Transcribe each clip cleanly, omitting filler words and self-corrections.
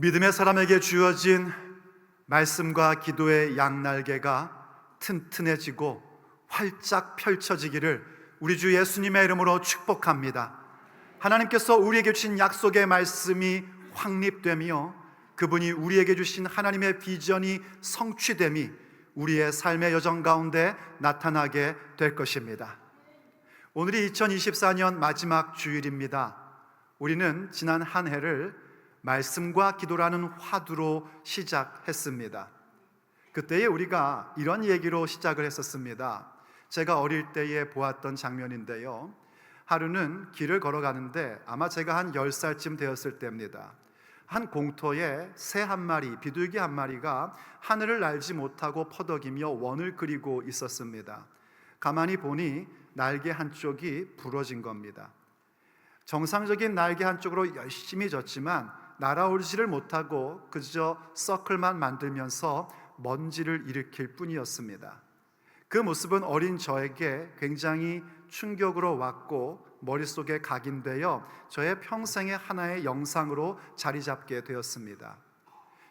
믿음의 사람에게 주어진 말씀과 기도의 양날개가 튼튼해지고 활짝 펼쳐지기를 우리 주 예수님의 이름으로 축복합니다. 하나님께서 우리에게 주신 약속의 말씀이 확립되며 그분이 우리에게 주신 하나님의 비전이 성취됨이 우리의 삶의 여정 가운데 나타나게 될 것입니다. 오늘이 2024년 마지막 주일입니다. 우리는 지난 한 해를 말씀과 기도라는 화두로 시작했습니다. 그때에 우리가 이런 얘기로 시작을 했었습니다. 제가 어릴 때에 보았던 장면인데요, 하루는 길을 걸어가는데 아마 제가 한 10살쯤 되었을 때입니다. 한 공터에 새 한 마리, 비둘기 한 마리가 하늘을 날지 못하고 퍼덕이며 원을 그리고 있었습니다. 가만히 보니 날개 한쪽이 부러진 겁니다. 정상적인 날개 한쪽으로 열심히 졌지만 날아오르지를 못하고 그저 서클만 만들면서 먼지를 일으킬 뿐이었습니다. 그 모습은 어린 저에게 굉장히 충격으로 왔고 머릿속에 각인되어 저의 평생의 하나의 영상으로 자리 잡게 되었습니다.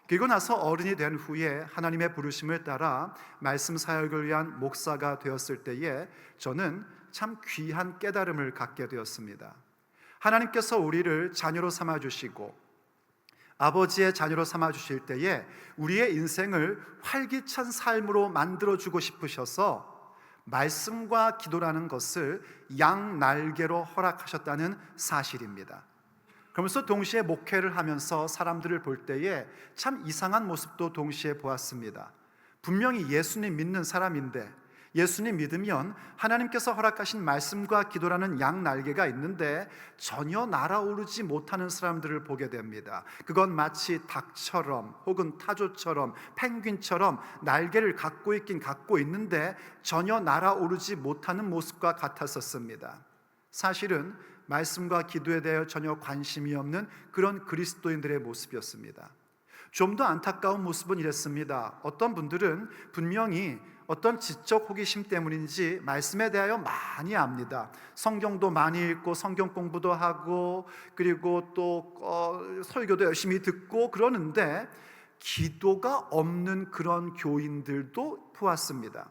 그리고 나서 어른이 된 후에 하나님의 부르심을 따라 말씀 사역을 위한 목사가 되었을 때에 저는 참 귀한 깨달음을 갖게 되었습니다. 하나님께서 우리를 자녀로 삼아주시고 아버지의 자녀로 삼아주실 때에 우리의 인생을 활기찬 삶으로 만들어주고 싶으셔서 말씀과 기도라는 것을 양날개로 허락하셨다는 사실입니다. 그러면서 동시에 목회를 하면서 사람들을 볼 때에 참 이상한 모습도 동시에 보았습니다. 분명히 예수님 믿는 사람인데 예수님 믿으면 하나님께서 허락하신 말씀과 기도라는 양날개가 있는데 전혀 날아오르지 못하는 사람들을 보게 됩니다. 그건 마치 닭처럼 혹은 타조처럼 펭귄처럼 날개를 갖고 있긴 갖고 있는데 전혀 날아오르지 못하는 모습과 같았었습니다. 사실은 말씀과 기도에 대해 전혀 관심이 없는 그런 그리스도인들의 모습이었습니다. 좀 더 안타까운 모습은 이랬습니다. 어떤 분들은 분명히 어떤 지적 호기심 때문인지 말씀에 대하여 많이 압니다. 성경도 많이 읽고 성경 공부도 하고 그리고 또 설교도 열심히 듣고 그러는데 기도가 없는 그런 교인들도 보았습니다.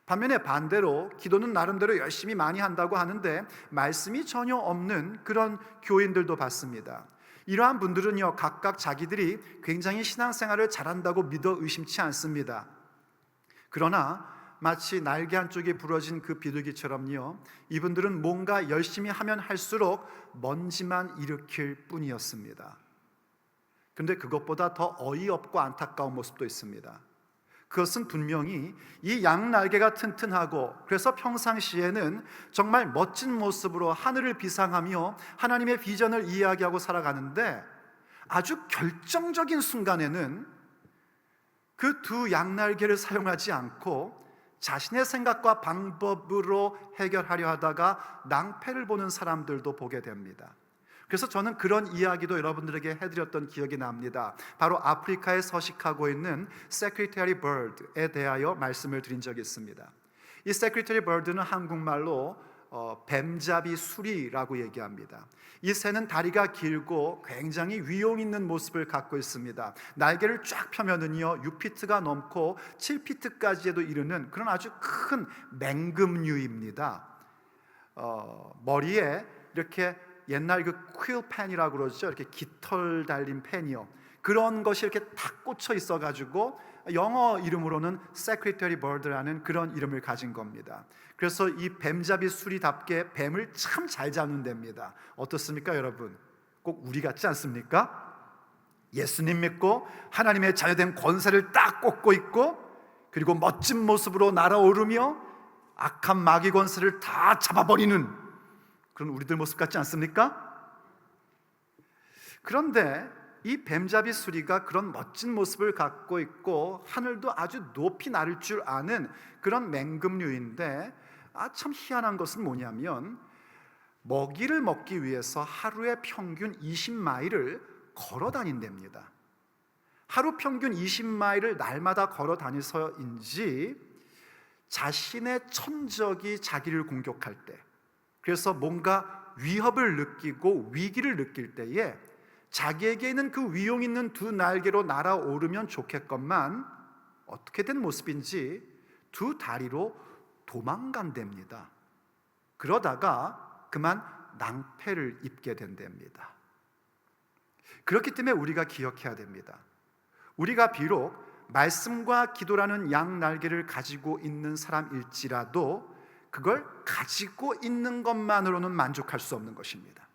반면에 반대로 기도는 나름대로 열심히 많이 한다고 하는데 말씀이 전혀 없는 그런 교인들도 봤습니다. 이러한 분들은요, 각각 자기들이 굉장히 신앙생활을 잘한다고 믿어 의심치 않습니다. 그러나 마치 날개 한쪽이 부러진 그 비둘기처럼요, 이분들은 뭔가 열심히 하면 할수록 먼지만 일으킬 뿐이었습니다. 그런데 그것보다 더 어이없고 안타까운 모습도 있습니다. 그것은 분명히 이 양날개가 튼튼하고 그래서 평상시에는 정말 멋진 모습으로 하늘을 비상하며 하나님의 비전을 이야기하고 살아가는데 아주 결정적인 순간에는 그 두 양날개를 사용하지 않고 자신의 생각과 방법으로 해결하려 하다가 낭패를 보는 사람들도 보게 됩니다. 그래서 저는 그런 이야기도 여러분들에게 해드렸던 기억이 납니다. 바로 아프리카에 서식하고 있는 Secretary Bird에 대하여 말씀을 드린 적이 있습니다. 이 Secretary Bird는 한국말로 뱀잡이 수리라고 얘기합니다. 이 새는 다리가 길고 굉장히 위용 있는 모습을 갖고 있습니다. 날개를 쫙 펴면은요 6피트가 넘고 7피트까지에도 이르는 그런 아주 큰 맹금류입니다. 머리에 이렇게 옛날 그 퀼펜이라고 그러죠. 이렇게 깃털 달린 펜이요. 그런 것이 이렇게 탁 꽂혀 있어가지고 영어 이름으로는 Secretary Bird라는 그런 이름을 가진 겁니다. 그래서 이 뱀잡이 수리답게 뱀을 참 잘 잡는 데입니다. 어떻습니까, 여러분? 꼭 우리 같지 않습니까? 예수님 믿고 하나님의 자녀된 권세를 딱 꽂고 있고 그리고 멋진 모습으로 날아오르며 악한 마귀 권세를 다 잡아버리는 그런 우리들 모습 같지 않습니까? 그런데 이 뱀잡이 수리가 그런 멋진 모습을 갖고 있고 하늘도 아주 높이 나를 줄 아는 그런 맹금류인데 참 희한한 것은 뭐냐면 먹이를 먹기 위해서 하루에 평균 20마일을 걸어 다닌답니다. 하루 평균 20마일을 날마다 걸어 다니서인지 자신의 천적이 자기를 공격할 때, 그래서 뭔가 위협을 느끼고 위기를 느낄 때에 자기에게 있는 그 위용 있는 두 날개로 날아오르면 좋겠건만 어떻게 된 모습인지 두 다리로 도망간답니다. 그러다가 그만 낭패를 입게 된답니다. 그렇기 때문에 우리가 기억해야 됩니다. 우리가 비록 말씀과 기도라는 양날개를 가지고 있는 사람일지라도 그걸 가지고 있는 것만으로는 만족할 수 없는 것입니다.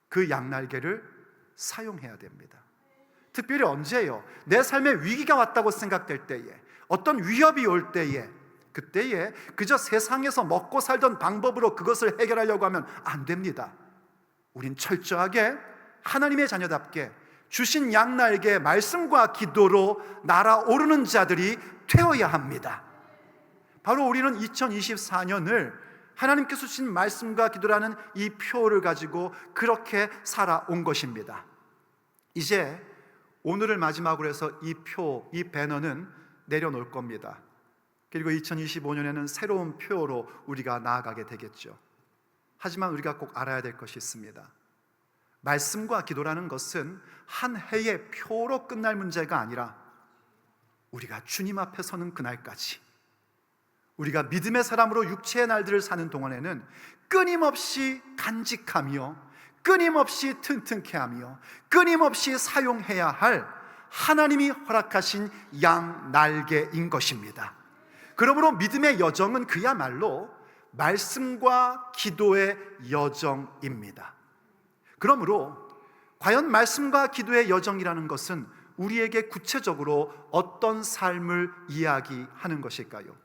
그 양날개를 사용해야 됩니다. 특별히 언제예요? 내 삶에 위기가 왔다고 생각될 때에, 어떤 위협이 올 때에, 그때에 그저 세상에서 먹고 살던 방법으로 그것을 해결하려고 하면 안 됩니다. 우린 철저하게 하나님의 자녀답게 주신 양날개 말씀과 기도로 날아오르는 자들이 되어야 합니다. 바로 우리는 2024년을 하나님께서 주신 말씀과 기도라는 이 표를 가지고 그렇게 살아온 것입니다. 이제 오늘을 마지막으로 해서 이 표, 이 배너는 내려놓을 겁니다. 그리고 2025년에는 새로운 표로 우리가 나아가게 되겠죠. 하지만 우리가 꼭 알아야 될 것이 있습니다. 말씀과 기도라는 것은 한 해의 표로 끝날 문제가 아니라 우리가 주님 앞에 서는 그날까지, 우리가 믿음의 사람으로 육체의 날들을 사는 동안에는 끊임없이 간직하며 끊임없이 튼튼케 하며 끊임없이 사용해야 할 하나님이 허락하신 양날개인 것입니다. 그러므로 믿음의 여정은 그야말로 말씀과 기도의 여정입니다. 그러므로 과연 말씀과 기도의 여정이라는 것은 우리에게 구체적으로 어떤 삶을 이야기하는 것일까요?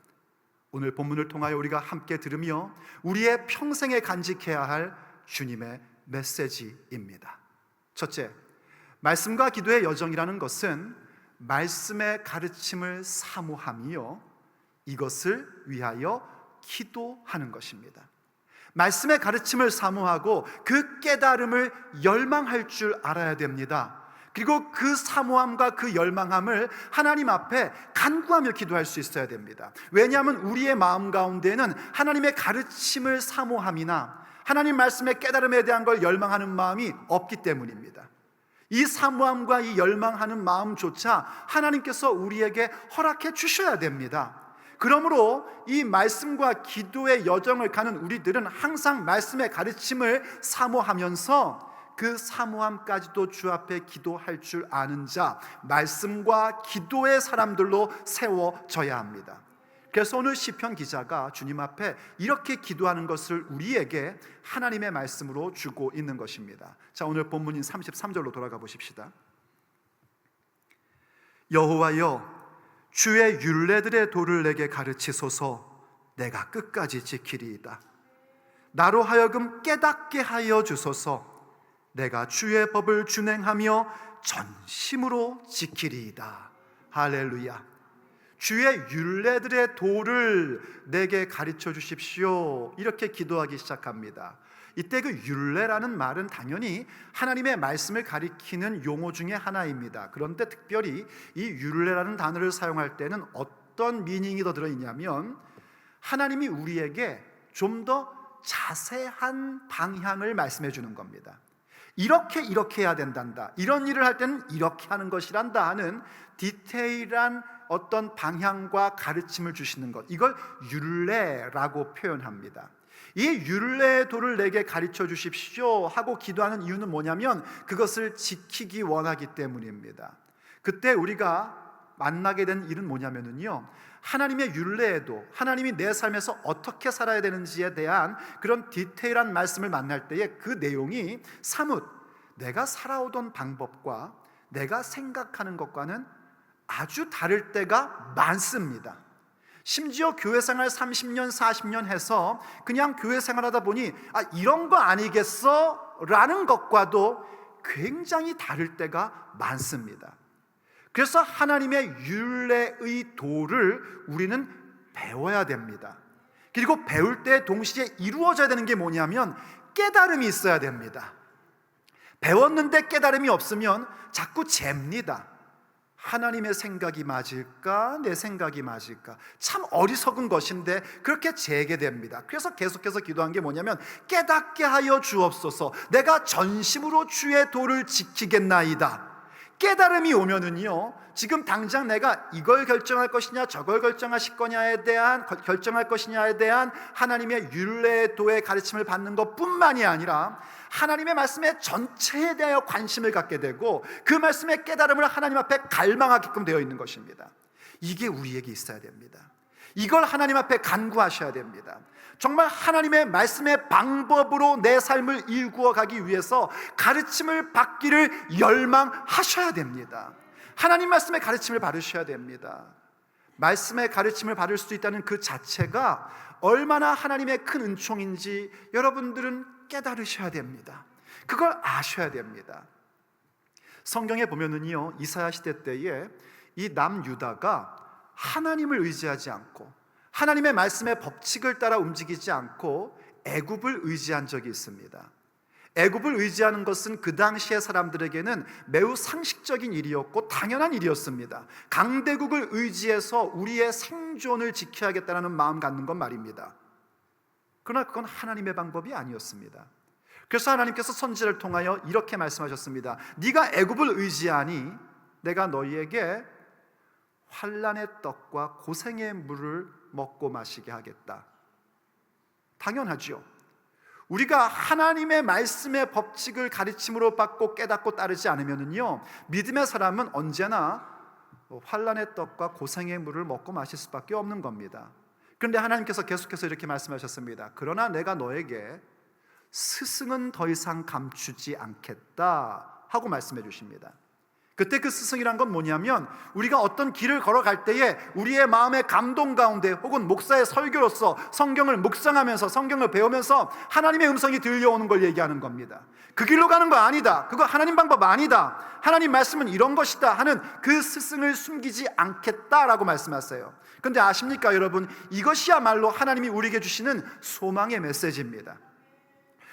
오늘 본문을 통하여 우리가 함께 들으며 우리의 평생에 간직해야 할 주님의 메시지입니다. 첫째, 말씀과 기도의 여정이라는 것은 말씀의 가르침을 사모하며 이것을 위하여 기도하는 것입니다. 말씀의 가르침을 사모하고 그 깨달음을 열망할 줄 알아야 됩니다. 그리고 그 사모함과 그 열망함을 하나님 앞에 간구하며 기도할 수 있어야 됩니다. 왜냐하면 우리의 마음 가운데는 하나님의 가르침을 사모함이나 하나님 말씀의 깨달음에 대한 걸 열망하는 마음이 없기 때문입니다. 이 사모함과 이 열망하는 마음조차 하나님께서 우리에게 허락해 주셔야 됩니다. 그러므로 이 말씀과 기도의 여정을 가는 우리들은 항상 말씀의 가르침을 사모하면서 그 사모함까지도 주 앞에 기도할 줄 아는 자, 말씀과 기도의 사람들로 세워져야 합니다. 그래서 오늘 시편 기자가 주님 앞에 이렇게 기도하는 것을 우리에게 하나님의 말씀으로 주고 있는 것입니다. 자, 오늘 본문인 33절로 돌아가 보십시다. 여호와여, 주의 율례들의 도를 내게 가르치소서. 내가 끝까지 지키리이다. 나로 하여금 깨닫게 하여 주소서. 내가 주의 법을 준행하며 전심으로 지키리이다. 할렐루야. 주의 율례들의 도를 내게 가르쳐 주십시오. 이렇게 기도하기 시작합니다. 이때 그 율례라는 말은 당연히 하나님의 말씀을 가리키는 용어 중에 하나입니다. 그런데 특별히 이 율례라는 단어를 사용할 때는 어떤 미닝이 더 들어있냐면 하나님이 우리에게 좀 더 자세한 방향을 말씀해 주는 겁니다. 이렇게 해야 된단다, 이런 일을 할 때는 이렇게 하는 것이란다 하는 디테일한 어떤 방향과 가르침을 주시는 것, 이걸 율례라고 표현합니다. 이 율례의 도를 내게 가르쳐 주십시오 하고 기도하는 이유는 뭐냐면 그것을 지키기 원하기 때문입니다. 그때 우리가 만나게 된 일은 뭐냐면요, 하나님의 율례에도 하나님이 내 삶에서 어떻게 살아야 되는지에 대한 그런 디테일한 말씀을 만날 때에 그 내용이 사뭇 내가 살아오던 방법과 내가 생각하는 것과는 아주 다를 때가 많습니다. 심지어 교회 생활 30년 40년 해서 그냥 교회 생활하다 보니 이런 거 아니겠어? 라는 것과도 굉장히 다를 때가 많습니다. 그래서 하나님의 율례의 도를 우리는 배워야 됩니다. 그리고 배울 때 동시에 이루어져야 되는 게 뭐냐면 깨달음이 있어야 됩니다. 배웠는데 깨달음이 없으면 자꾸 잽니다. 하나님의 생각이 맞을까? 내 생각이 맞을까? 참 어리석은 것인데 그렇게 재개됩니다. 그래서 계속해서 기도한 게 뭐냐면, 깨닫게 하여 주옵소서. 내가 전심으로 주의 도를 지키겠나이다. 깨달음이 오면은요, 지금 당장 내가 이걸 결정할 것이냐 저걸 결정할 것이냐에 대한 하나님의 율례의 도의 가르침을 받는 것뿐만이 아니라 하나님의 말씀의 전체에 대하여 관심을 갖게 되고 그 말씀의 깨달음을 하나님 앞에 갈망하게끔 되어 있는 것입니다. 이게 우리에게 있어야 됩니다. 이걸 하나님 앞에 간구하셔야 됩니다. 정말 하나님의 말씀의 방법으로 내 삶을 일구어 가기 위해서 가르침을 받기를 열망하셔야 됩니다. 하나님 말씀의 가르침을 받으셔야 됩니다. 말씀의 가르침을 받을 수 있다는 그 자체가 얼마나 하나님의 큰 은총인지 여러분들은 깨달으셔야 됩니다. 그걸 아셔야 됩니다. 성경에 보면은요, 이사야 시대 때에 이 남유다가 하나님을 의지하지 않고 하나님의 말씀의 법칙을 따라 움직이지 않고 애굽을 의지한 적이 있습니다. 애굽을 의지하는 것은 그 당시의 사람들에게는 매우 상식적인 일이었고 당연한 일이었습니다. 강대국을 의지해서 우리의 생존을 지켜야겠다는 마음 갖는 건 말입니다. 그러나 그건 하나님의 방법이 아니었습니다. 그래서 하나님께서 선지자를 통하여 이렇게 말씀하셨습니다. 네가 애굽을 의지하니 내가 너희에게 환난의 떡과 고생의 물을 먹고 마시게 하겠다. 당연하죠. 우리가 하나님의 말씀의 법칙을 가르침으로 받고 깨닫고 따르지 않으면요, 믿음의 사람은 언제나 환난의 떡과 고생의 물을 먹고 마실 수밖에 없는 겁니다. 그런데 하나님께서 계속해서 이렇게 말씀하셨습니다. 그러나 내가 너에게 스승은 더 이상 감추지 않겠다 하고 말씀해 주십니다. 그때 그 스승이란 건 뭐냐면, 우리가 어떤 길을 걸어갈 때에 우리의 마음의 감동 가운데 혹은 목사의 설교로서 성경을 묵상하면서 성경을 배우면서 하나님의 음성이 들려오는 걸 얘기하는 겁니다. 그 길로 가는 거 아니다, 그거 하나님 방법 아니다, 하나님 말씀은 이런 것이다 하는 그 스승을 숨기지 않겠다라고 말씀하세요. 그런데 아십니까 여러분, 이것이야말로 하나님이 우리에게 주시는 소망의 메시지입니다.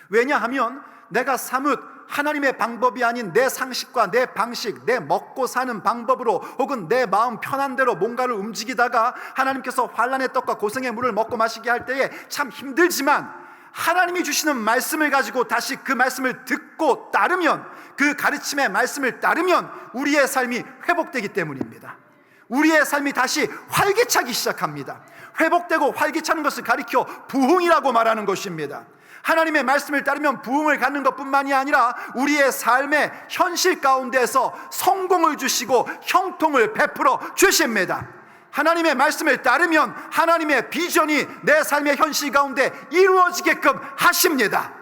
왜냐하면 내가 사뭇 하나님의 방법이 아닌 내 상식과 내 방식, 내 먹고 사는 방법으로 혹은 내 마음 편한 대로 뭔가를 움직이다가 하나님께서 환난의 떡과 고생의 물을 먹고 마시게 할 때에 참 힘들지만, 하나님이 주시는 말씀을 가지고 다시 그 말씀을 듣고 따르면, 그 가르침의 말씀을 따르면 우리의 삶이 회복되기 때문입니다. 우리의 삶이 다시 활기차기 시작합니다. 회복되고 활기차는 것을 가리켜 부흥이라고 말하는 것입니다. 하나님의 말씀을 따르면 부흥을 갖는 것뿐만이 아니라 우리의 삶의 현실 가운데서 성공을 주시고 형통을 베풀어 주십니다. 하나님의 말씀을 따르면 하나님의 비전이 내 삶의 현실 가운데 이루어지게끔 하십니다.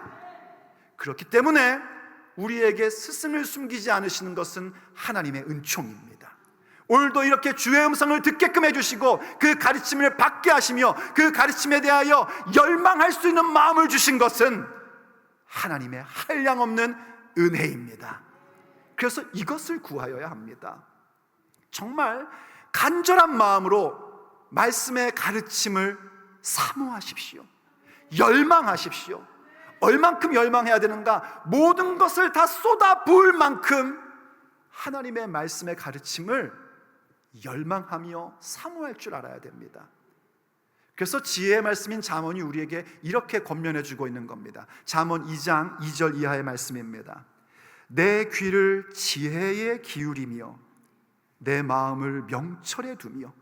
그렇기 때문에 우리에게 스승을 숨기지 않으시는 것은 하나님의 은총입니다. 오늘도 이렇게 주의 음성을 듣게끔 해주시고 그 가르침을 받게 하시며 그 가르침에 대하여 열망할 수 있는 마음을 주신 것은 하나님의 한량없는 은혜입니다. 그래서 이것을 구하여야 합니다. 정말 간절한 마음으로 말씀의 가르침을 사모하십시오. 열망하십시오. 얼만큼 열망해야 되는가? 모든 것을 다 쏟아 부을 만큼 하나님의 말씀의 가르침을 열망하며 사모할 줄 알아야 됩니다. 그래서 지혜의 말씀인 잠언이 우리에게 이렇게 권면해 주고 있는 겁니다. 잠언 2장 2절 이하의 말씀입니다. 내 귀를 지혜에 기울이며 내 마음을 명철에 두며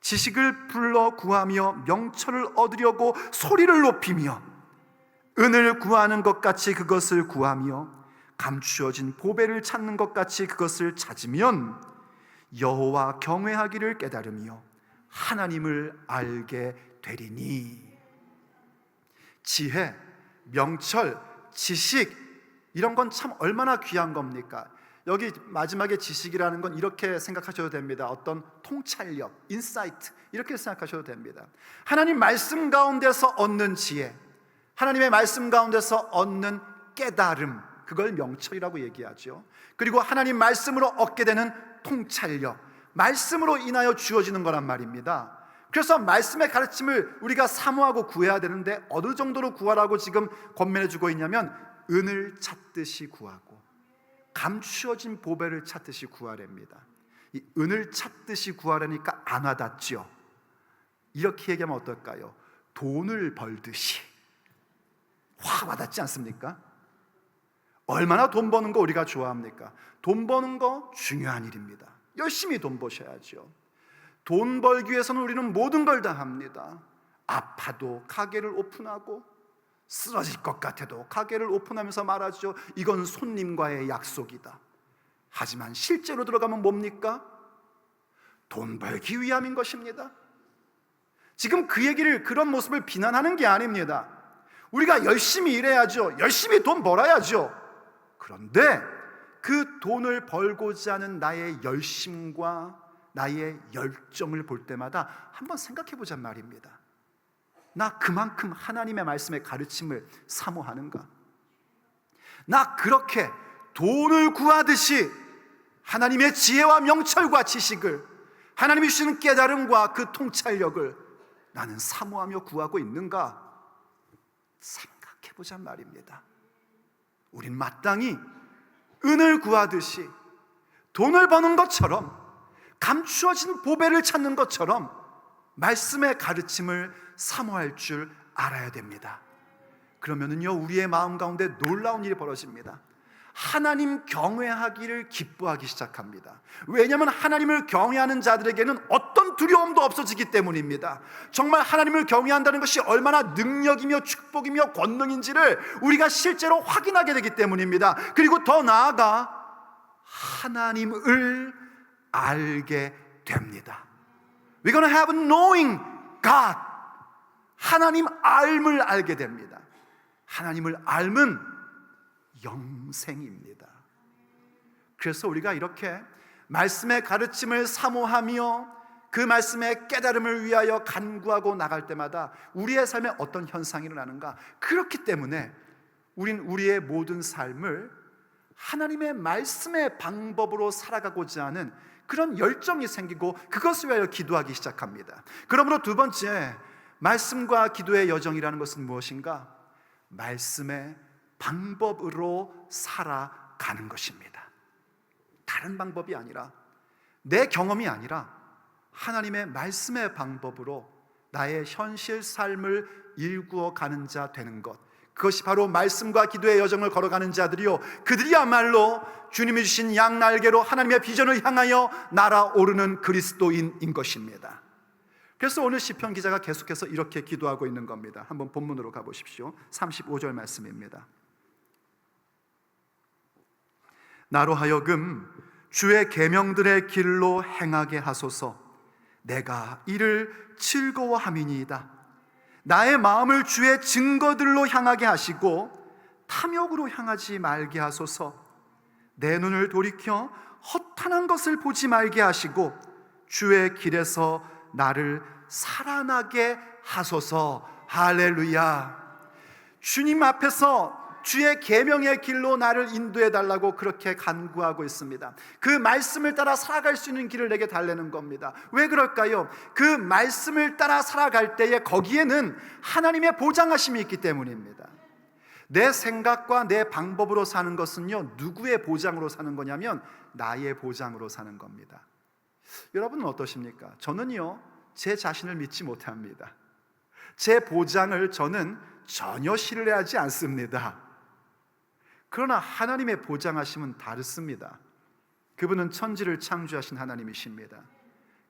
지식을 불러 구하며 명철을 얻으려고 소리를 높이며 은을 구하는 것 같이 그것을 구하며 감추어진 보배를 찾는 것 같이 그것을 찾으면 여호와 경외하기를 깨달으며 하나님을 알게 되리니. 지혜, 명철, 지식, 이런 건 참 얼마나 귀한 겁니까? 여기 마지막에 지식이라는 건 이렇게 생각하셔도 됩니다. 어떤 통찰력, 인사이트, 이렇게 생각하셔도 됩니다. 하나님 말씀 가운데서 얻는 지혜, 하나님의 말씀 가운데서 얻는 깨달음, 그걸 명철이라고 얘기하죠. 그리고 하나님 말씀으로 얻게 되는 통찰력, 말씀으로 인하여 주어지는 거란 말입니다. 그래서 말씀의 가르침을 우리가 사모하고 구해야 되는데 어느 정도로 구하라고 지금 권면해 주고 있냐면, 은을 찾듯이 구하고 감추어진 보배를 찾듯이 구하랍니다. 이 은을 찾듯이 구하려니까 안 와닿죠. 이렇게 얘기하면 어떨까요? 돈을 벌듯이 확 와닿지 않습니까? 얼마나 돈 버는 거 우리가 좋아합니까? 돈 버는 거 중요한 일입니다. 열심히 돈 버셔야죠. 돈 벌기 위해서는 우리는 모든 걸 다 합니다. 아파도 가게를 오픈하고, 쓰러질 것 같아도 가게를 오픈하면서 말하죠. 이건 손님과의 약속이다. 하지만 실제로 들어가면 뭡니까? 돈 벌기 위함인 것입니다. 지금 그런 모습을 비난하는 게 아닙니다. 우리가 열심히 일해야죠. 열심히 돈 벌어야죠. 그런데 그 돈을 벌고자 하는 나의 열심과 나의 열정을 볼 때마다 한번 생각해 보자 말입니다. 나 그만큼 하나님의 말씀의 가르침을 사모하는가? 나 그렇게 돈을 구하듯이 하나님의 지혜와 명철과 지식을, 하나님이 주시는 깨달음과 그 통찰력을 나는 사모하며 구하고 있는가? 생각해 보자 말입니다. 우린 마땅히 은을 구하듯이, 돈을 버는 것처럼, 감추어진 보배를 찾는 것처럼 말씀의 가르침을 사모할 줄 알아야 됩니다. 그러면은요, 우리의 마음 가운데 놀라운 일이 벌어집니다. 하나님 경외하기를 기뻐하기 시작합니다. 왜냐하면 하나님을 경외하는 자들에게는 어떤 두려움도 없어지기 때문입니다. 정말 하나님을 경외한다는 것이 얼마나 능력이며 축복이며 권능인지를 우리가 실제로 확인하게 되기 때문입니다. 그리고 더 나아가 하나님을 알게 됩니다. We're gonna have a knowing God. 하나님 알을 알게 됩니다. 하나님을 알면 영생입니다. 그래서 우리가 이렇게 말씀의 가르침을 사모하며 그 말씀의 깨달음을 위하여 간구하고 나갈 때마다 우리의 삶에 어떤 현상이 일어나는가? 그렇기 때문에 우린 우리의 모든 삶을 하나님의 말씀의 방법으로 살아가고자 하는 그런 열정이 생기고 그것을 위하여 기도하기 시작합니다. 그러므로 두 번째, 말씀과 기도의 여정이라는 것은 무엇인가? 말씀의 방법으로 살아가는 것입니다. 다른 방법이 아니라, 내 경험이 아니라 하나님의 말씀의 방법으로 나의 현실 삶을 일구어 가는 자 되는 것, 그것이 바로 말씀과 기도의 여정을 걸어가는 자들이요, 그들이야말로 주님이 주신 양날개로 하나님의 비전을 향하여 날아오르는 그리스도인인 것입니다. 그래서 오늘 시편 기자가 계속해서 이렇게 기도하고 있는 겁니다. 한번 본문으로 가보십시오. 35절 말씀입니다. 나로 하여금 주의 계명들의 길로 행하게 하소서. 내가 이를 즐거워함이니이다. 나의 마음을 주의 증거들로 향하게 하시고 탐욕으로 향하지 말게 하소서. 내 눈을 돌이켜 허탄한 것을 보지 말게 하시고 주의 길에서 나를 살아나게 하소서. 할렐루야. 주님 앞에서 주의 계명의 길로 나를 인도해 달라고 그렇게 간구하고 있습니다. 그 말씀을 따라 살아갈 수 있는 길을 내게 달라는 겁니다. 왜 그럴까요? 그 말씀을 따라 살아갈 때에 거기에는 하나님의 보장하심이 있기 때문입니다. 내 생각과 내 방법으로 사는 것은요, 누구의 보장으로 사는 거냐면 나의 보장으로 사는 겁니다. 여러분은 어떠십니까? 저는요, 제 자신을 믿지 못합니다. 제 보장을 저는 전혀 신뢰하지 않습니다. 그러나 하나님의 보장하심은 다릅니다. 그분은 천지를 창조하신 하나님이십니다.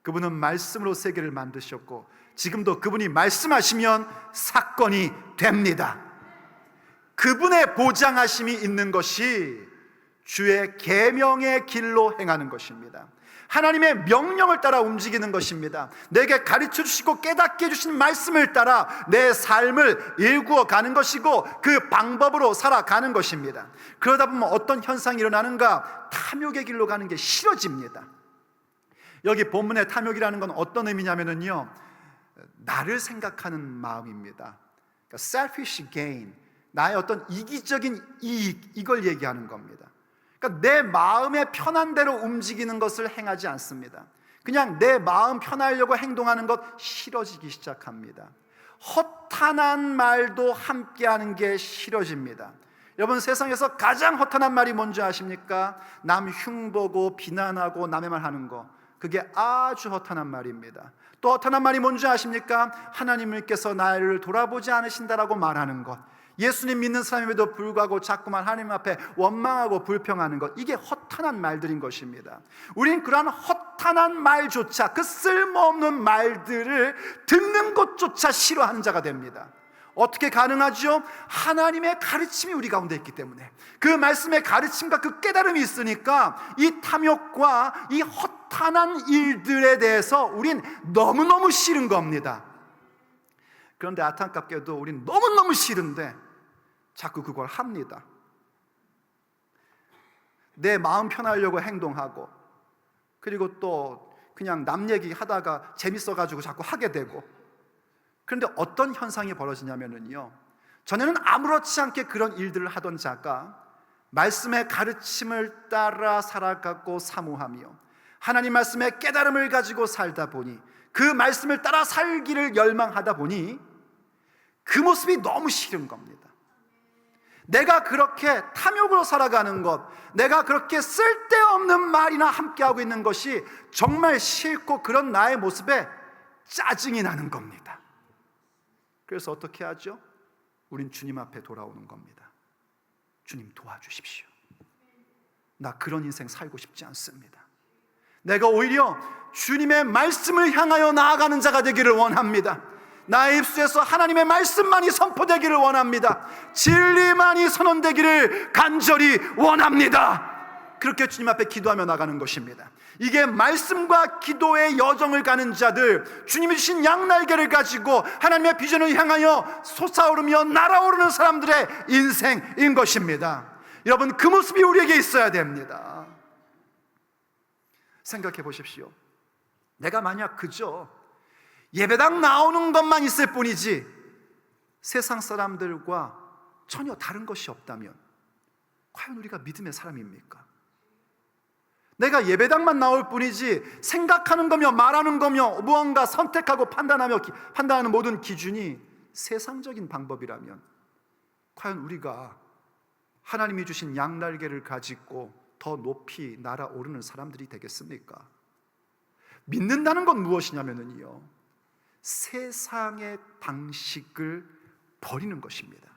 그분은 말씀으로 세계를 만드셨고 지금도 그분이 말씀하시면 사건이 됩니다. 그분의 보장하심이 있는 것이 주의 계명의 길로 행하는 것입니다. 하나님의 명령을 따라 움직이는 것입니다. 내게 가르쳐 주시고 깨닫게 해주신 말씀을 따라 내 삶을 일구어 가는 것이고 그 방법으로 살아가는 것입니다. 그러다 보면 어떤 현상이 일어나는가? 탐욕의 길로 가는 게 싫어집니다. 여기 본문의 탐욕이라는 건 어떤 의미냐면요, 나를 생각하는 마음입니다. 그러니까 selfish gain, 나의 어떤 이기적인 이익, 이걸 얘기하는 겁니다. 그러니까 내 마음의 편한 대로 움직이는 것을 행하지 않습니다. 그냥 내 마음 편하려고 행동하는 것 싫어지기 시작합니다. 허탄한 말도 함께하는 게 싫어집니다. 여러분, 세상에서 가장 허탄한 말이 뭔지 아십니까? 남 흉보고 비난하고 남의 말 하는 거. 그게 아주 허탄한 말입니다. 또 허탄한 말이 뭔지 아십니까? 하나님께서 나를 돌아보지 않으신다라고 말하는 것, 예수님 믿는 사람임에도 불구하고 자꾸만 하나님 앞에 원망하고 불평하는 것, 이게 허탄한 말들인 것입니다. 우린 그러한 허탄한 말조차, 그 쓸모없는 말들을 듣는 것조차 싫어하는 자가 됩니다. 어떻게 가능하죠? 하나님의 가르침이 우리 가운데 있기 때문에, 그 말씀의 가르침과 그 깨달음이 있으니까 이 탐욕과 이 허탄한 일들에 대해서 우린 너무너무 싫은 겁니다. 그런데 안타깝게도 우린 너무너무 싫은데 자꾸 그걸 합니다. 내 마음 편하려고 행동하고, 그리고 또 그냥 남 얘기 하다가 재밌어가지고 자꾸 하게 되고. 그런데 어떤 현상이 벌어지냐면요, 전에는 아무렇지 않게 그런 일들을 하던 자가 말씀의 가르침을 따라 살아가고 사모하며 하나님 말씀의 깨달음을 가지고 살다 보니, 그 말씀을 따라 살기를 열망하다 보니 그 모습이 너무 싫은 겁니다. 내가 그렇게 탐욕으로 살아가는 것, 내가 그렇게 쓸데없는 말이나 함께하고 있는 것이 정말 싫고, 그런 나의 모습에 짜증이 나는 겁니다. 그래서 어떻게 하죠? 우린 주님 앞에 돌아오는 겁니다. 주님 도와주십시오. 나 그런 인생 살고 싶지 않습니다. 내가 오히려 주님의 말씀을 향하여 나아가는 자가 되기를 원합니다. 나의 입술에서 하나님의 말씀만이 선포되기를 원합니다. 진리만이 선언되기를 간절히 원합니다. 그렇게 주님 앞에 기도하며 나가는 것입니다. 이게 말씀과 기도의 여정을 가는 자들, 주님이 주신 양날개를 가지고 하나님의 비전을 향하여 솟아오르며 날아오르는 사람들의 인생인 것입니다. 여러분, 그 모습이 우리에게 있어야 됩니다. 생각해 보십시오. 내가 만약 그저 예배당 나오는 것만 있을 뿐이지 세상 사람들과 전혀 다른 것이 없다면 과연 우리가 믿음의 사람입니까? 내가 예배당만 나올 뿐이지 생각하는 거며 말하는 거며 무언가 선택하고 판단하는 모든 기준이 세상적인 방법이라면 과연 우리가 하나님이 주신 양날개를 가지고 더 높이 날아오르는 사람들이 되겠습니까? 믿는다는 건 무엇이냐면요, 세상의 방식을 버리는 것입니다.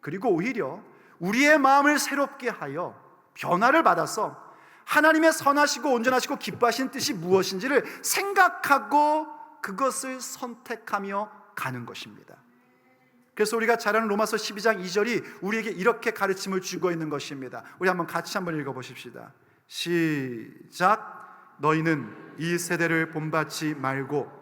그리고 오히려 우리의 마음을 새롭게 하여 변화를 받아서 하나님의 선하시고 온전하시고 기뻐하시는 뜻이 무엇인지를 생각하고 그것을 선택하며 가는 것입니다. 그래서 우리가 잘 아는 로마서 12장 2절이 우리에게 이렇게 가르침을 주고 있는 것입니다. 우리 같이 한번 읽어보십시다. 시작. 너희는 이 세대를 본받지 말고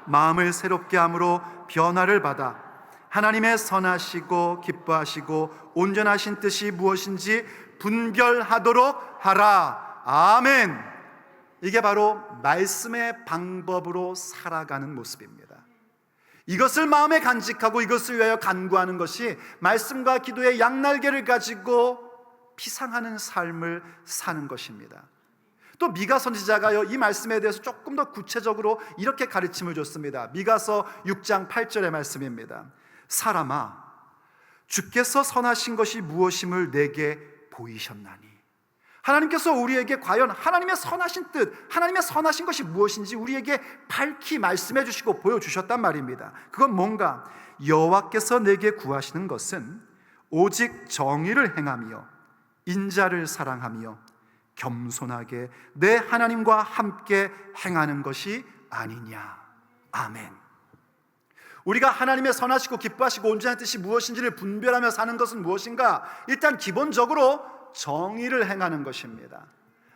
마음을 새롭게 함으로 변화를 받아 하나님의 선하시고 기뻐하시고 온전하신 뜻이 무엇인지 분별하도록 하라. 아멘. 이게 바로 말씀의 방법으로 살아가는 모습입니다. 이것을 마음에 간직하고 이것을 위하여 간구하는 것이 말씀과 기도의 양날개를 가지고 피상하는 삶을 사는 것입니다. 또 미가 선지자가요, 이 말씀에 대해서 조금 더 구체적으로 이렇게 가르침을 줬습니다. 미가서 6장 8절의 말씀입니다. 사람아, 주께서 선하신 것이 무엇임을 내게 보이셨나니. 하나님께서 우리에게 과연 하나님의 선하신 뜻, 하나님의 선하신 것이 무엇인지 우리에게 밝히 말씀해 주시고 보여주셨단 말입니다. 그건 뭔가, 여호와께서 내게 구하시는 것은 오직 정의를 행하며 인자를 사랑하며 겸손하게 내 하나님과 함께 행하는 것이 아니냐. 아멘. 우리가 하나님의 선하시고 기뻐하시고 온전한 뜻이 무엇인지를 분별하며 사는 것은 무엇인가? 일단 기본적으로 정의를 행하는 것입니다.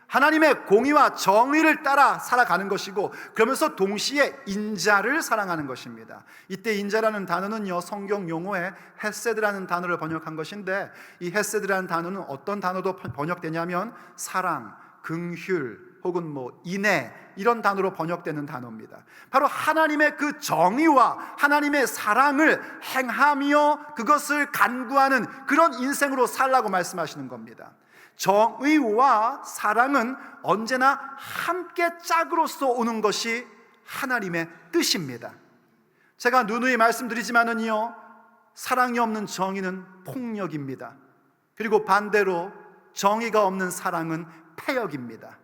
하나님의 공의와 정의를 따라 살아가는 것이고, 그러면서 동시에 인자를 사랑하는 것입니다. 이때 인자라는 단어는요, 성경 용어에 헤세드라는 단어를 번역한 것인데, 이 헤세드라는 단어는 어떤 단어도 번역되냐면 사랑, 긍휼 혹은 인애, 이런 단어로 번역되는 단어입니다. 바로 하나님의 그 정의와 하나님의 사랑을 행하며 그것을 간구하는 그런 인생으로 살라고 말씀하시는 겁니다. 정의와 사랑은 언제나 함께 짝으로서 오는 것이 하나님의 뜻입니다. 제가 누누이 말씀드리지만은요, 사랑이 없는 정의는 폭력입니다. 그리고 반대로 정의가 없는 사랑은 패역입니다.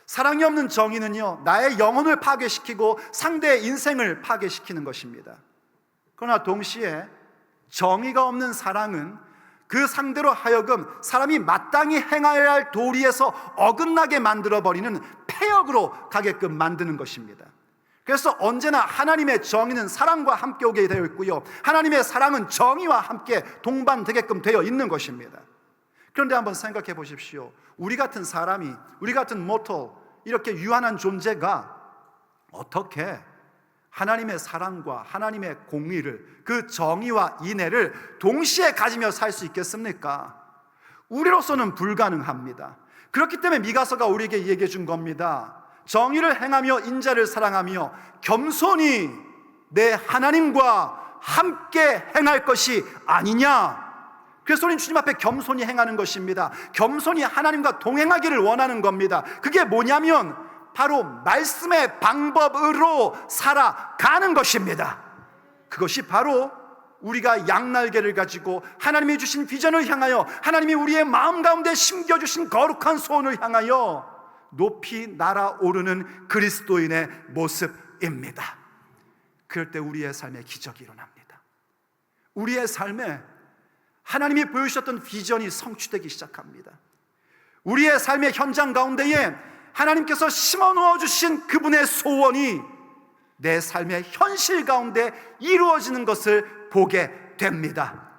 사랑이 없는 정의는요, 나의 영혼을 파괴시키고 상대의 인생을 파괴시키는 것입니다. 그러나 동시에 정의가 없는 사랑은 그 상대로 하여금 사람이 마땅히 행해야 할 도리에서 어긋나게 만들어버리는 폐역으로 가게끔 만드는 것입니다. 그래서 언제나 하나님의 정의는 사랑과 함께 오게 되어 있고요, 하나님의 사랑은 정의와 함께 동반되게끔 되어 있는 것입니다. 그런데 한번 생각해 보십시오. 우리 같은 사람이, 우리 같은 모토, 이렇게 유한한 존재가 어떻게 하나님의 사랑과 하나님의 공의를, 그 정의와 인애를 동시에 가지며 살 수 있겠습니까? 우리로서는 불가능합니다. 그렇기 때문에 미가서가 우리에게 얘기해 준 겁니다. 정의를 행하며 인자를 사랑하며 겸손히 내 하나님과 함께 행할 것이 아니냐. 그래서 우리는 주님 앞에 겸손히 행하는 것입니다. 겸손히 하나님과 동행하기를 원하는 겁니다. 그게 뭐냐면 바로 말씀의 방법으로 살아가는 것입니다. 그것이 바로 우리가 양날개를 가지고 하나님이 주신 비전을 향하여, 하나님이 우리의 마음 가운데 심겨주신 거룩한 소원을 향하여 높이 날아오르는 그리스도인의 모습입니다. 그럴 때 우리의 삶에 기적이 일어납니다. 우리의 삶에 하나님이 보여주셨던 비전이 성취되기 시작합니다. 우리의 삶의 현장 가운데에 하나님께서 심어 넣어주신 그분의 소원이 내 삶의 현실 가운데 이루어지는 것을 보게 됩니다.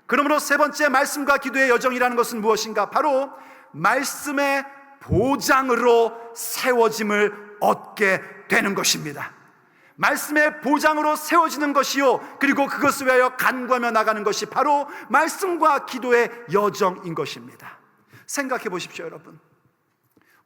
그러므로 세 번째, 말씀과 기도의 여정이라는 것은 무엇인가? 바로 말씀의 보장으로 세워짐을 얻게 되는 것입니다. 말씀의 보장으로 세워지는 것이요, 그리고 그것을 위하여 간구하며 나가는 것이 바로 말씀과 기도의 여정인 것입니다. 생각해 보십시오, 여러분.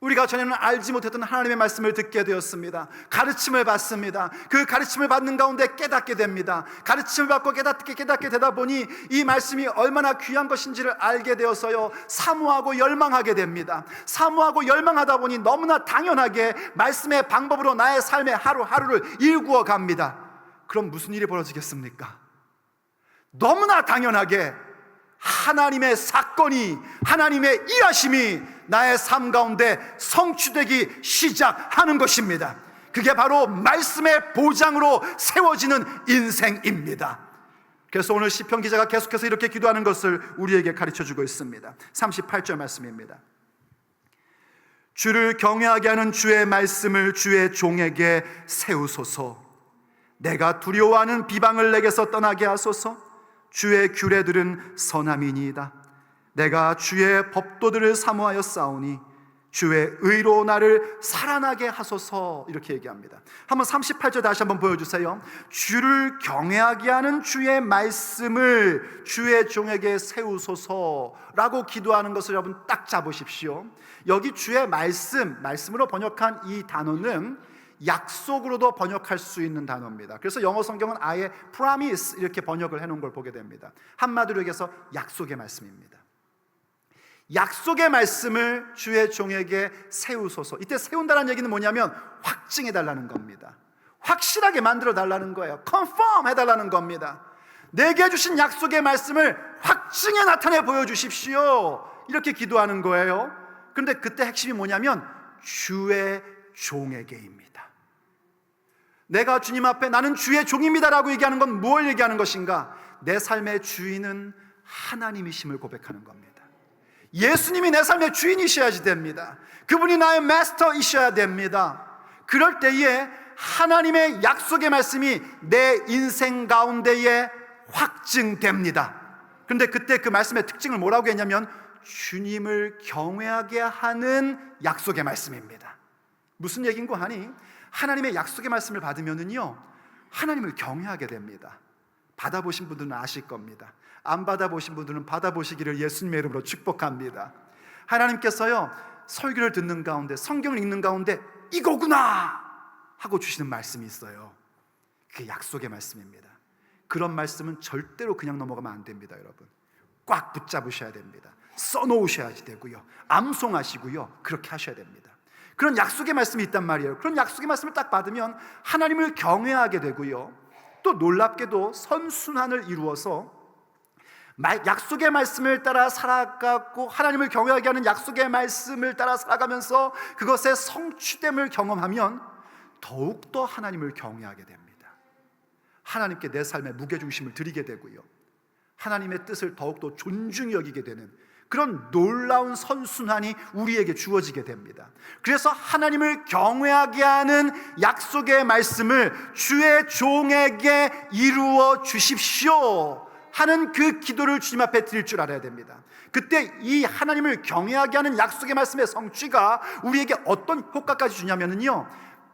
우리가 전에는 알지 못했던 하나님의 말씀을 듣게 되었습니다. 가르침을 받습니다. 그 가르침을 받는 가운데 깨닫게 됩니다. 가르침을 받고 깨닫게 되다 보니 이 말씀이 얼마나 귀한 것인지를 알게 되어서요, 사모하고 열망하게 됩니다. 사모하고 열망하다 보니 너무나 당연하게 말씀의 방법으로 나의 삶의 하루하루를 일구어 갑니다. 그럼 무슨 일이 벌어지겠습니까? 너무나 당연하게 하나님의 사건이, 하나님의 일하심이 나의 삶 가운데 성취되기 시작하는 것입니다. 그게 바로 말씀의 보장으로 세워지는 인생입니다. 그래서 오늘 시편 기자가 계속해서 이렇게 기도하는 것을 우리에게 가르쳐주고 있습니다. 38절 말씀입니다. 주를 경외하게 하는 주의 말씀을 주의 종에게 세우소서. 내가 두려워하는 비방을 내게서 떠나게 하소서. 주의 규례들은 선함이니이다. 내가 주의 법도들을 사모하여 싸우니 주의 의로 나를 살아나게 하소서. 이렇게 얘기합니다. 한번 38절 다시 한번 보여주세요. 주를 경외하게 하는 주의 말씀을 주의 종에게 세우소서라고 기도하는 것을 여러분 딱 잡으십시오. 여기 주의 말씀으로 번역한 이 단어는 약속으로도 번역할 수 있는 단어입니다. 그래서 영어 성경은 아예 promise 이렇게 번역을 해놓은 걸 보게 됩니다. 한마디로 얘기해서 약속의 말씀입니다. 약속의 말씀을 주의 종에게 세우소서. 이때 세운다는 얘기는 뭐냐면 확증해달라는 겁니다. 확실하게 만들어달라는 거예요. confirm 해달라는 겁니다. 내게 주신 약속의 말씀을 확증해 나타내 보여주십시오. 이렇게 기도하는 거예요. 그런데 그때 핵심이 뭐냐면 주의 종에게입니다. 내가 주님 앞에 나는 주의 종입니다라고 얘기하는 건 뭘 얘기하는 것인가? 내 삶의 주인은 하나님이심을 고백하는 겁니다. 예수님이 내 삶의 주인이셔야지 됩니다. 그분이 나의 마스터이셔야 됩니다. 그럴 때에 하나님의 약속의 말씀이 내 인생 가운데에 확증됩니다. 그런데 그때 그 말씀의 특징을 뭐라고 했냐면 주님을 경외하게 하는 약속의 말씀입니다. 무슨 얘기인고 하니 하나님의 약속의 말씀을 받으면은요, 하나님을 경외하게 됩니다. 받아보신 분들은 아실 겁니다. 안 받아보신 분들은 받아보시기를 예수님의 이름으로 축복합니다. 하나님께서요, 설교를 듣는 가운데, 성경을 읽는 가운데 이거구나 하고 주시는 말씀이 있어요. 그게 약속의 말씀입니다. 그런 말씀은 절대로 그냥 넘어가면 안 됩니다. 여러분, 꽉 붙잡으셔야 됩니다. 써놓으셔야 되고요, 암송하시고요, 그렇게 하셔야 됩니다. 그런 약속의 말씀이 있단 말이에요. 그런 약속의 말씀을 딱 받으면 하나님을 경외하게 되고요, 또 놀랍게도 선순환을 이루어서 약속의 말씀을 따라 살아가고 하나님을 경외하게 하는 약속의 말씀을 따라 살아가면서 그것의 성취됨을 경험하면 더욱더 하나님을 경외하게 됩니다. 하나님께 내 삶의 무게중심을 드리게 되고요, 하나님의 뜻을 더욱더 존중히 여기게 되는 그런 놀라운 선순환이 우리에게 주어지게 됩니다. 그래서 하나님을 경외하게 하는 약속의 말씀을 주의 종에게 이루어 주십시오 하는 그 기도를 주님 앞에 드릴 줄 알아야 됩니다. 그때 이 하나님을 경외하게 하는 약속의 말씀의 성취가 우리에게 어떤 효과까지 주냐면요,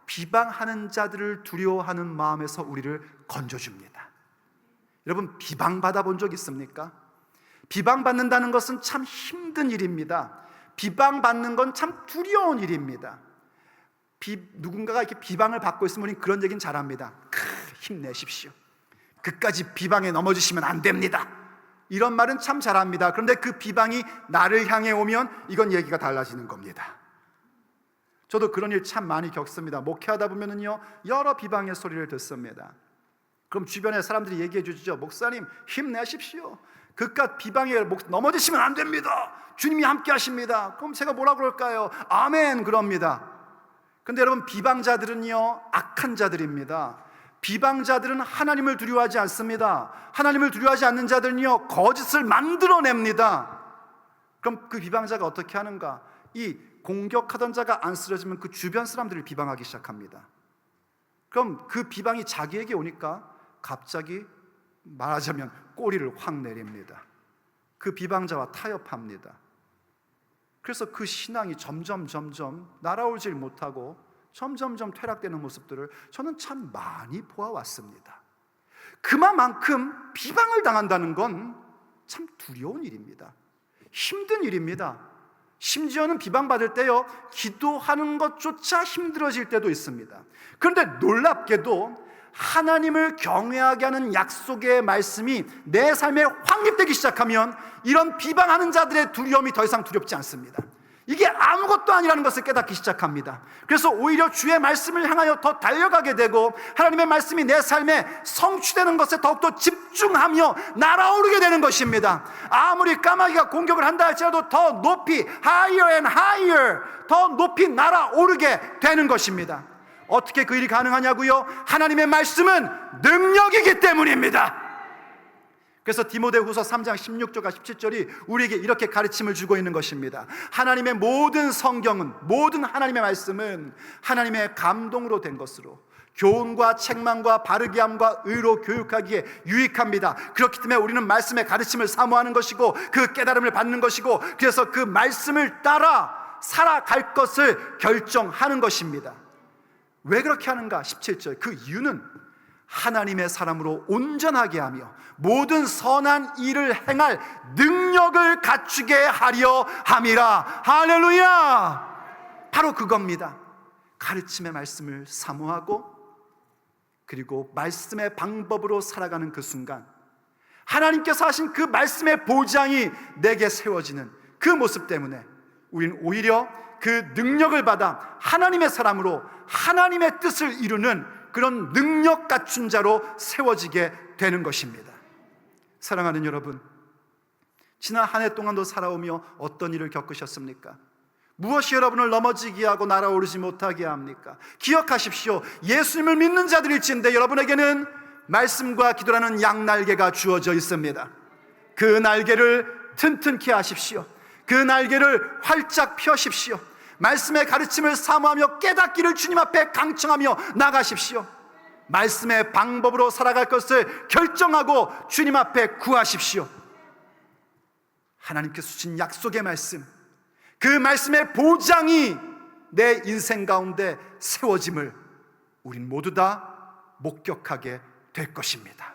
비방하는 자들을 두려워하는 마음에서 우리를 건져줍니다. 여러분, 비방받아 본 적 있습니까? 비방받는다는 것은 참 힘든 일입니다. 비방받는 건 참 두려운 일입니다. 누군가가 이렇게 비방을 받고 있으면 우리는 그런 얘기는 잘합니다. 힘내십시오. 그까지 비방에 넘어지시면 안 됩니다. 이런 말은 참 잘합니다. 그런데 그 비방이 나를 향해 오면 이건 얘기가 달라지는 겁니다. 저도 그런 일 참 많이 겪습니다. 목회하다 보면은요, 여러 비방의 소리를 듣습니다. 그럼 주변에 사람들이 얘기해 주죠. 목사님, 힘내십시오. 그깟 비방에 넘어지시면 안 됩니다. 주님이 함께 하십니다. 그럼 제가 뭐라 그럴까요? 아멘 그럽니다. 근데 여러분, 비방자들은요, 악한 자들입니다. 비방자들은 하나님을 두려워하지 않습니다. 하나님을 두려워하지 않는 자들은요, 거짓을 만들어냅니다. 그럼 그 비방자가 어떻게 하는가? 이 공격하던 자가 안 쓰러지면 그 주변 사람들을 비방하기 시작합니다. 그럼 그 비방이 자기에게 오니까 갑자기 말하자면 꼬리를 확 내립니다. 그 비방자와 타협합니다. 그래서 그 신앙이 점점 날아오질 못하고 점점 퇴락되는 모습들을 저는 참 많이 보아왔습니다. 그만큼 비방을 당한다는 건 참 두려운 일입니다. 힘든 일입니다. 심지어는 비방받을 때요, 기도하는 것조차 힘들어질 때도 있습니다. 그런데 놀랍게도 하나님을 경외하게 하는 약속의 말씀이 내 삶에 확립되기 시작하면 이런 비방하는 자들의 두려움이 더 이상 두렵지 않습니다. 이게 아무것도 아니라는 것을 깨닫기 시작합니다. 그래서 오히려 주의 말씀을 향하여 더 달려가게 되고 하나님의 말씀이 내 삶에 성취되는 것에 더욱더 집중하며 날아오르게 되는 것입니다. 아무리 까마귀가 공격을 한다 할지라도 더 높이, higher and higher, 더 높이 날아오르게 되는 것입니다. 어떻게 그 일이 가능하냐고요? 하나님의 말씀은 능력이기 때문입니다. 그래서 디모데후서 3장 16절과 17절이 우리에게 이렇게 가르침을 주고 있는 것입니다. 하나님의 모든 성경은, 모든 하나님의 말씀은 하나님의 감동으로 된 것으로 교훈과 책망과 바르게 함과 의로 교육하기에 유익합니다. 그렇기 때문에 우리는 말씀의 가르침을 사모하는 것이고 그 깨달음을 받는 것이고, 그래서 그 말씀을 따라 살아갈 것을 결정하는 것입니다. 왜 그렇게 하는가? 17절, 그 이유는 하나님의 사람으로 온전하게 하며 모든 선한 일을 행할 능력을 갖추게 하려 함이라. 할렐루야! 바로 그겁니다. 가르침의 말씀을 사모하고 그리고 말씀의 방법으로 살아가는 그 순간 하나님께서 하신 그 말씀의 보장이 내게 세워지는 그 모습 때문에 우리는 오히려 그 능력을 받아 하나님의 사람으로 하나님의 뜻을 이루는 그런 능력 갖춘 자로 세워지게 되는 것입니다. 사랑하는 여러분, 지난 한 해 동안도 살아오며 어떤 일을 겪으셨습니까? 무엇이 여러분을 넘어지게 하고 날아오르지 못하게 합니까? 기억하십시오. 예수님을 믿는 자들일진데 여러분에게는 말씀과 기도라는 양날개가 주어져 있습니다. 그 날개를 튼튼케 하십시오. 그 날개를 활짝 펴십시오. 말씀의 가르침을 사모하며 깨닫기를 주님 앞에 강청하며 나가십시오. 말씀의 방법으로 살아갈 것을 결정하고 주님 앞에 구하십시오. 하나님께서 주신 약속의 말씀, 그 말씀의 보장이 내 인생 가운데 세워짐을 우린 모두 다 목격하게 될 것입니다.